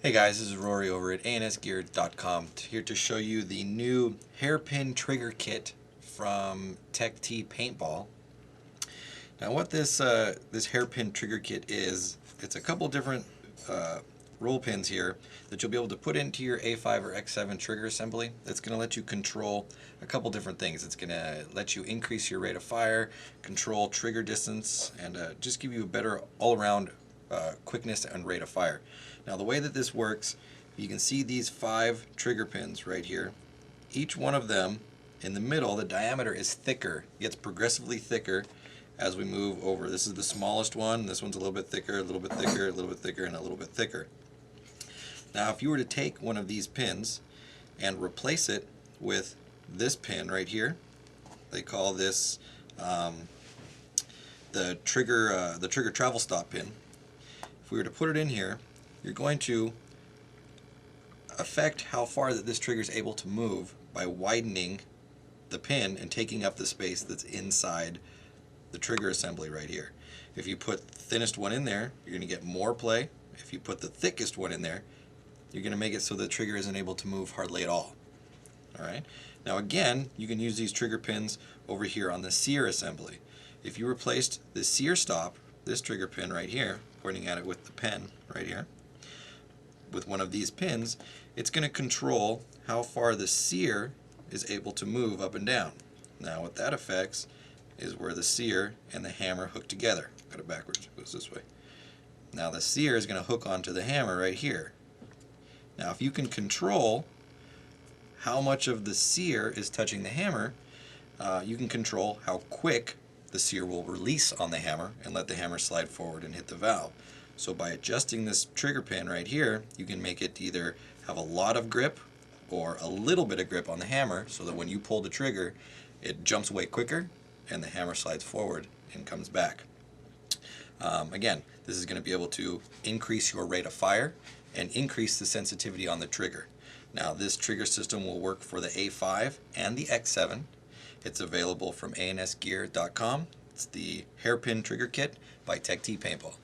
Hey guys, this is Rory over at ansgear.com here to show you the new hairpin trigger kit from Techt Paintball. Now what this hairpin trigger kit is, it's a couple different roll pins here that you'll be able to put into your A5 or X7 trigger assembly. That's going to let you control a couple different things. It's going to let you increase your rate of fire, control trigger distance, and just give you a better all-around quickness and rate of fire. Now the way that this works, you can see these 5 trigger pins right here. Each one of them in the middle, the diameter is thicker, gets progressively thicker as we move over. This is the smallest one, this one's a little bit thicker, a little bit thicker, a little bit thicker, and a little bit thicker. Now if you were to take one of these pins and replace it with this pin right here, they call this the trigger travel stop pin. If we were to put it in here, you're going to affect how far that this trigger is able to move by widening the pin and taking up the space that's inside the trigger assembly right here. If you put the thinnest one in there, you're going to get more play. If you put the thickest one in there, you're going to make it so the trigger isn't able to move hardly at all. Alright? Now again, you can use these trigger pins over here on the sear assembly. If you replaced the sear stop, this trigger pin right here, pointing at it with the pen right here, with one of these pins, it's going to control how far the sear is able to move up and down. Now what that affects is where the sear and the hammer hook together. Got it backwards, it goes this way. Now the sear is going to hook onto the hammer right here. Now if you can control how much of the sear is touching the hammer, you can control how quick the sear will release on the hammer and let the hammer slide forward and hit the valve. So by adjusting this trigger pin right here, you can make it either have a lot of grip or a little bit of grip on the hammer so that when you pull the trigger, it jumps way quicker and the hammer slides forward and comes back. Again, this is going to be able to increase your rate of fire and increase the sensitivity on the trigger. Now this trigger system will work for the A5 and the X7. It's available from ansgear.com. It's the hairpin trigger kit by Techt Paintball.